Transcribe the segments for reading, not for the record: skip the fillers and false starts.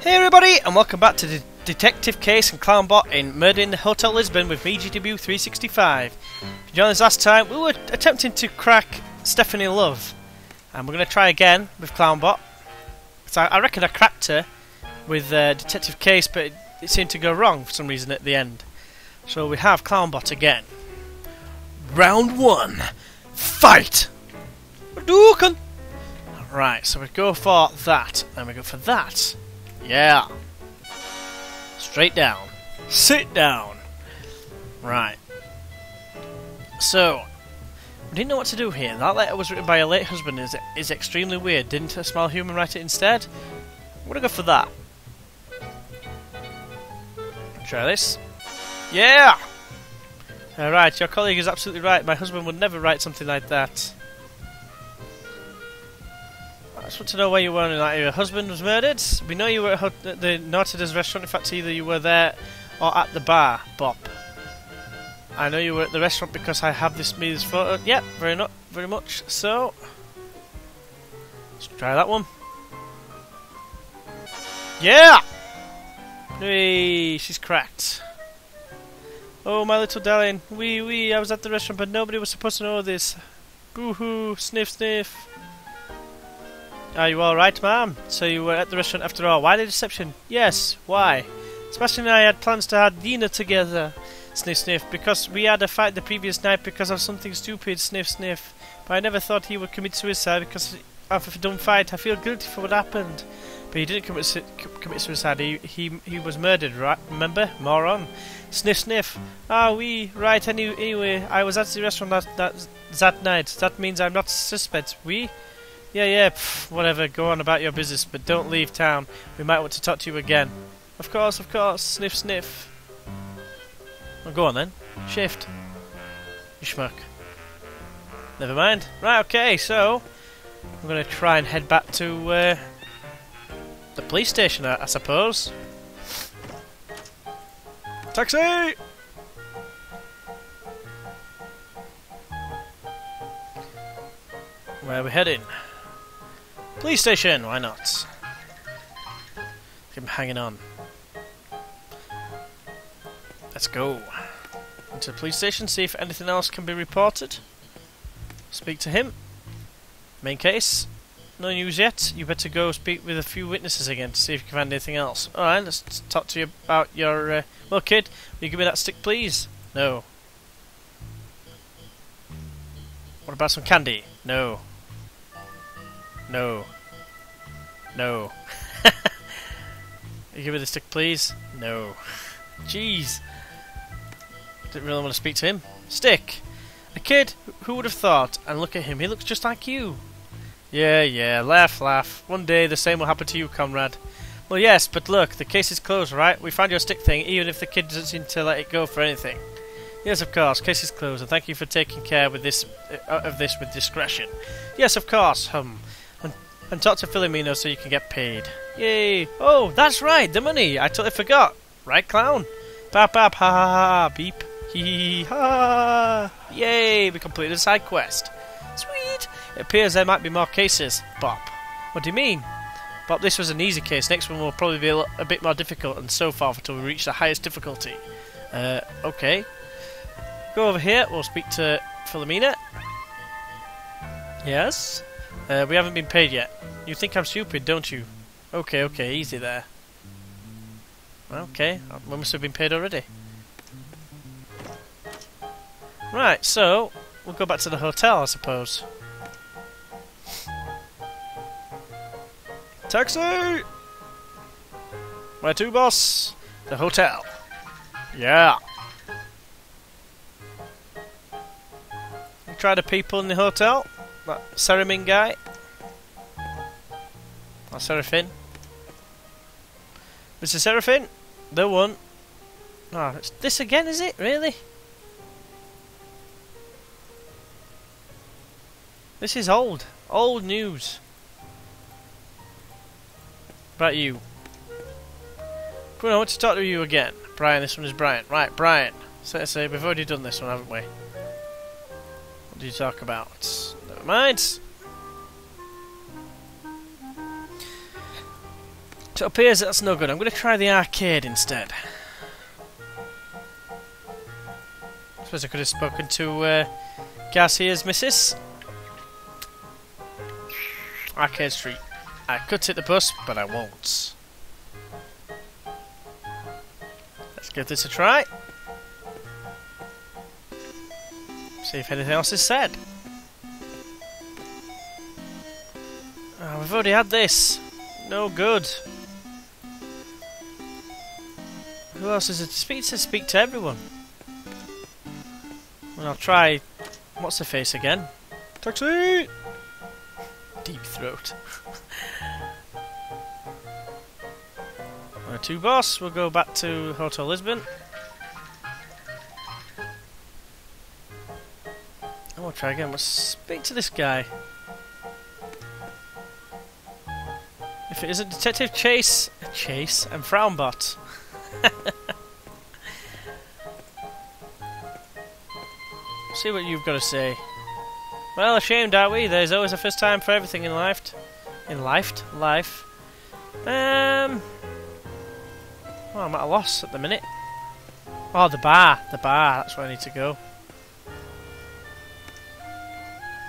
Hey everybody, and welcome back to the Detective Case and Clownbot in Murder in the Hotel Lisbon with me, GW 365. If you joined us last time, we were attempting to crack Stephanie Love. And we're going to try again with Clownbot. So I reckon I cracked her with Detective Case, but it seemed to go wrong for some reason at the end. So we have Clownbot again. Round 1. Fight! Hadouken! Right, so we go for that, and we go for that. Yeah. Straight down. Sit down. Right. So, we didn't know what to do here. That letter was written by a late husband. Is extremely weird. Didn't a small human write it instead? I'm gonna go for that. Try this. Yeah! Alright, your colleague is absolutely right. My husband would never write something like that. I just want to know where you were when your husband was murdered. We know you were at the Naughty's restaurant. In fact, either you were there or at the bar, Bob. I know you were at the restaurant because I have this photo. Yep, very much so. Let's try that one. Yeah! Hey, she's cracked. Oh, my little darling. I was at the restaurant, but nobody was supposed to know this. Boo-hoo, sniff, sniff. Are you alright, ma'am? So you were at the restaurant after all. Why the deception? Yes, why? Sebastian and I had plans to have dinner together. Sniff, sniff. Because we had a fight the previous night because of something stupid. Sniff, sniff. But I never thought he would commit suicide because of a dumb fight. I feel guilty for what happened. But he didn't commit suicide. He was murdered, right? Remember? Moron. Sniff, sniff. Ah, right. Anyway, I was at the restaurant that night. That means I'm not suspect. Yeah, whatever, go on about your business, but don't leave town. We might want to talk to you again. Of course, sniff, sniff. Well, go on then. Shift. You schmuck. Never mind. Right, okay, so I'm going to try and head back to the police station, I suppose. Taxi! Where are we heading? Police station, why not? Keep him hanging on. Let's go. Into the police station, see if anything else can be reported. Speak to him. Main case. No news yet. You better go speak with a few witnesses again to see if you can find anything else. Alright, let's talk to you about your... well, kid, will you give me that stick, please? No. What about some candy? No. No. You give me the stick, please? No. Jeez. Didn't really want to speak to him. Stick! A kid? Who would have thought? And look at him, he looks just like you. Yeah, laugh. One day the same will happen to you, comrade. Well, yes, but look, the case is closed, right? We found your stick thing, even if the kid doesn't seem to let it go for anything. Yes, of course, case is closed, and thank you for taking care of this with discretion. Yes, of course, And talk to Filomeno so you can get paid. Yay! Oh, that's right, the money! I totally forgot. Right, clown? Bap, ha ha ha, beep. Hee ha! Yay! We completed a side quest. Sweet! It appears there might be more cases. Bob. What do you mean? Bob, this was an easy case. Next one will probably be a bit more difficult, and so far until we reach the highest difficulty. Okay. Go over here. We'll speak to Filomena. Yes? We haven't been paid yet. You think I'm stupid, don't you? Okay, easy there. Okay, we must have been paid already. Right, so we'll go back to the hotel, I suppose. Taxi! Where to, boss? The hotel. Yeah. You try the people in the hotel? That Seramin guy? Or Seraphine? Mr. Seraphine? The one. Oh, it's this again, is it? Really? This is old. Old news. About you. Come on, I want to talk to you again. Brian, this one is Brian. Right, Brian. So we've already done this one, haven't we? What do you talk about? Never mind. So it appears that's no good. I'm going to try the arcade instead. I suppose I could have spoken to Garcia's missus. Arcade Street. I could take the bus, but I won't. Let's give this a try. See if anything else is said. Oh, we've already had this. No good. Who else is it to speak to? Speak to everyone. Well, I'll try... What's her face again? Taxi! Deep throat. To boss, we'll go back to Hotel Lisbon. And we'll try again. We'll speak to this guy. If it isn't Detective Chase and Frownbot. See what you've got to say. Well, ashamed, are we? There's always a first time for everything in life. Life. Well, I'm at a loss at the minute. Oh, the bar. That's where I need to go.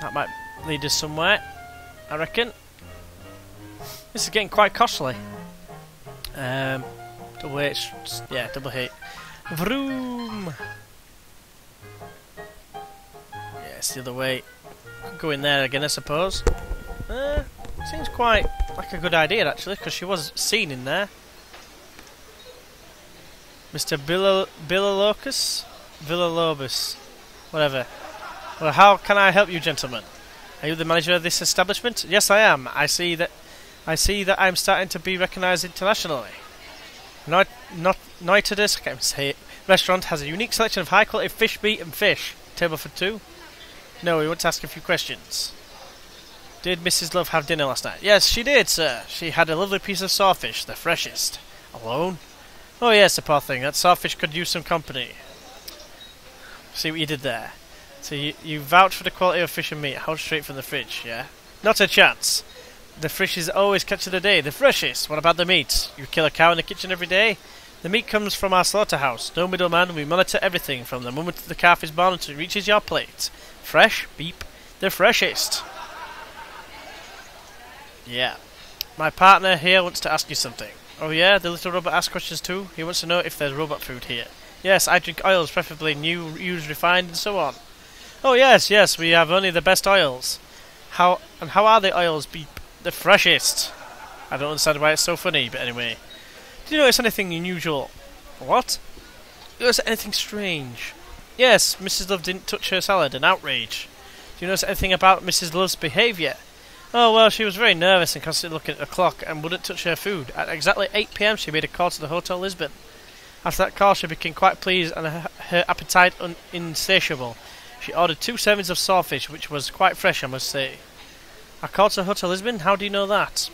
That might lead us somewhere, I reckon. This is getting quite costly. Double H. Yeah, double H. Vroom! Yeah, it's the other way. Could go in there again, I suppose. Seems quite like a good idea, actually, because she was seen in there. Mr. Villalobos, whatever. Well, how can I help you, gentlemen? Are you the manager of this establishment? Yes, I am. I see that I'm starting to be recognised internationally. Noitadus, I can't even say it. Restaurant has a unique selection of high-quality fish meat and fish. Table for two? No, we want to ask a few questions. Did Mrs. Love have dinner last night? Yes, she did, sir. She had a lovely piece of sawfish, the freshest. Alone? Oh yes, the poor thing. That sawfish could use some company. See what you did there. So you vouch for the quality of fish and meat, held straight from the fridge, yeah? Not a chance. The fish is always catch of the day, the freshest. What about the meat? You kill a cow in the kitchen every day? The meat comes from our slaughterhouse. No middleman. We monitor everything from the moment the calf is born until it reaches your plate. Fresh? Beep. The freshest. Yeah. My partner here wants to ask you something. Oh yeah? The little robot asks questions too? He wants to know if there's robot food here. Yes, I drink oils, preferably new, used, refined, and so on. Oh yes, we have only the best oils. How are the oils? Beep. The freshest. I don't understand why it's so funny, but anyway. Do you notice anything unusual? What? Do you notice anything strange? Yes, Mrs. Love didn't touch her salad. An outrage. Do you notice anything about Mrs. Love's behaviour? Oh, well, she was very nervous and constantly looking at the clock and wouldn't touch her food. At exactly 8 PM, she made a call to the Hotel Lisbon. After that call, she became quite pleased and her appetite insatiable. She ordered 2 servings of sawfish, which was quite fresh, I must say. I called to Hotel Lisbon? How do you know that?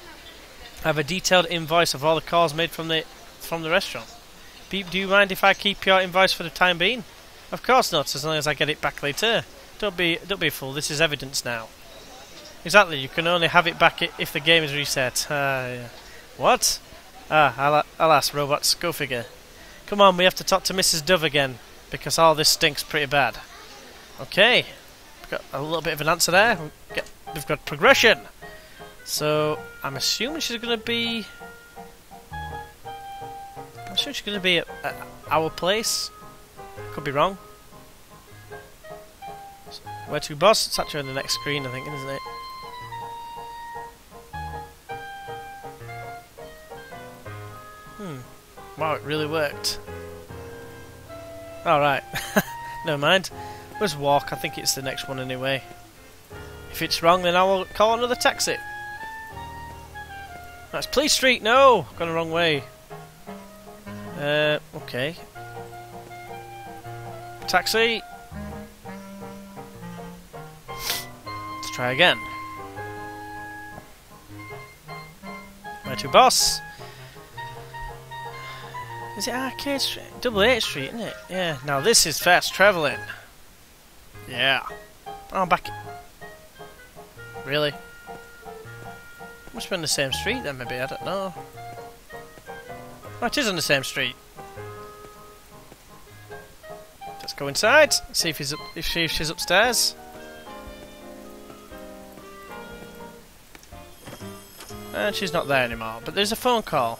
I have a detailed invoice of all the calls made from the restaurant. Beep, do you mind if I keep your invoice for the time being? Of course not, as long as I get it back later. Don't be a fool, this is evidence now. Exactly, you can only have it back if the game is reset. Yeah. What? Alas, robots, go figure. Come on, we have to talk to Mrs. Dove again, because all this stinks pretty bad. Okay, we've got a little bit of an answer there. We've got progression. So, I'm assuming she's going to be... at our place. Could be wrong. Where to, boss? It's actually on the next screen, I think, isn't it? Wow, it really worked. Alright. Never mind. Let's walk. I think it's the next one anyway. If it's wrong, then I will call another taxi. That's Police Street. No! Gone the wrong way. Okay. Taxi. Let's try again. Where to, boss? Is it Arcade Street? Double H Street, isn't it? Yeah. Now this is fast travelling. Yeah. Oh, I'm back. Really? Must be on the same street then, maybe. I don't know. Oh, it is on the same street. Let's go inside. See if he's up, if she's upstairs. And she's not there anymore. But there's a phone call.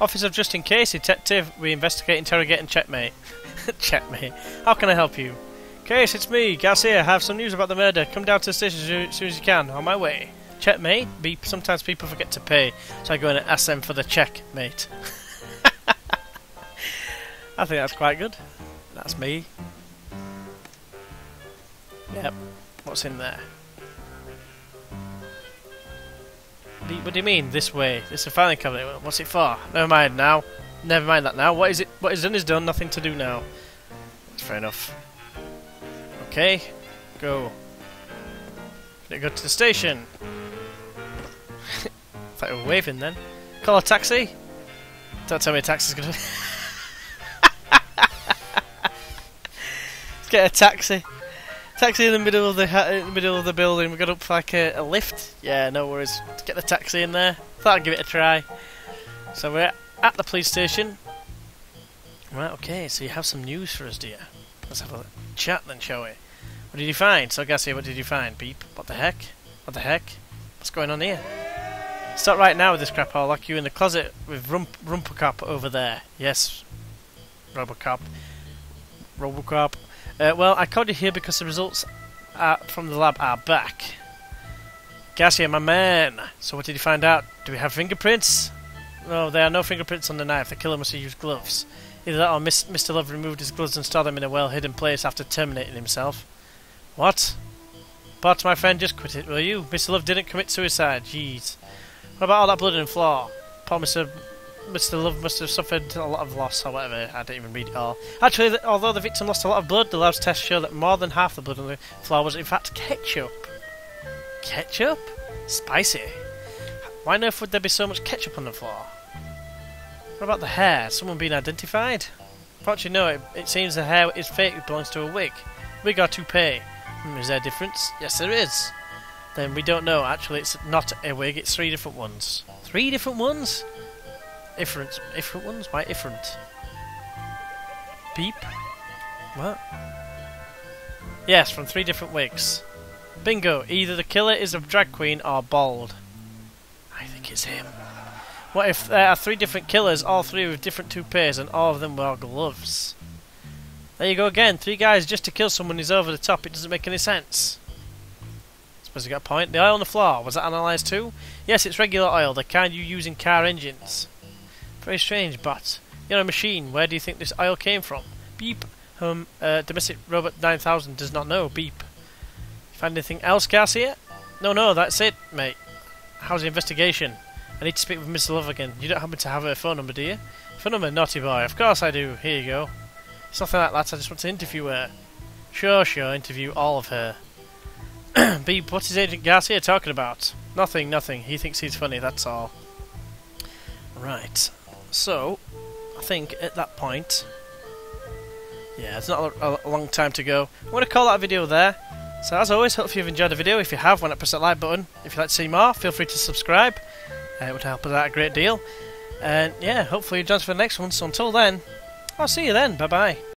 Office of Just In Case, detective. We investigate, interrogate, and checkmate. Checkmate. How can I help you? Case, it's me, Garcia. I have some news about the murder. Come down to the station as soon as you can. On my way. Checkmate? Beep. Sometimes people forget to pay, so I go in and ask them for the check, mate. I think that's quite good. That's me. Yep. What's in there? What do you mean, this way? It's a filing cabinet. What's it for? Never mind now. Never mind that now. What is it? What is done is done. Nothing to do now. That's fair enough. Okay. Go. Gonna go to the station. Thought you were waving then. Call a taxi? Don't tell me a taxi's gonna... Let's get a taxi. Taxi in the middle of the building. We got up for like a lift. Yeah, no worries. Let's get the taxi in there. Thought I'd give it a try. So we're at the police station. Right, okay, so you have some news for us, dear. Let's have a chat then, shall we? What did you find? So, Gassi, what did you find? Beep. What the heck? What the heck? What's going on here? Stop right now with this crap. I'll lock you in the closet with Rumpercop over there. Yes. Robocop. Robocop. Well, I called you here because the results from the lab are back. Garcia, my man. So what did you find out? Do we have fingerprints? No, there are no fingerprints on the knife. The killer must have used gloves. Either that or Mr. Love removed his gloves and stored them in a well-hidden place after terminating himself. What? But my friend, just quit it, will you? Mr. Love didn't commit suicide. Jeez. What about all that blood on the floor? Poor Mr. Love must have suffered a lot of loss or whatever. I didn't even read it all. Actually, although the victim lost a lot of blood, the lab's tests show that more than half the blood on the floor was in fact ketchup. Ketchup? Spicy. Why on earth would there be so much ketchup on the floor? What about the hair? Someone been identified? Fortunately, no. It seems the hair is fake. It belongs to a wig. Wig or toupee? Is there a difference? Yes, there is. Then we don't know. Actually, it's not a wig. It's 3 different ones. 3 different ones? Different ones? Why different? Beep. What? Yes, from 3 different wigs. Bingo. Either the killer is a drag queen or bald. I think it's him. What if there are 3 different killers, all 3 with different toupees, and all of them wear gloves? There you go again. 3 guys just to kill someone is over the top. It doesn't make any sense. Suppose you got a point. The oil on the floor, was that analysed too? Yes, it's regular oil, the kind you use in car engines. Very strange, but you're a machine. Where do you think this oil came from? Beep. Domestic Robot 9000 does not know. Beep. You find anything else, Garcia? No, that's it, mate. How's the investigation? I need to speak with Mr. Love again. You don't happen to have her phone number, do you? Phone number, naughty boy. Of course I do. Here you go. It's nothing like that. I just want to interview her. Sure. Interview all of her. Beep, what is Agent Garcia talking about? Nothing. He thinks he's funny, that's all. Right. So, I think at that point... Yeah, it's not a long time to go. I'm going to call that a video there. So as always, hope you've enjoyed the video. If you have, why not press that like button. If you'd like to see more, feel free to subscribe. It would help us out a great deal. And yeah, hopefully you'll join us for the next one. So until then, I'll see you then. Bye bye.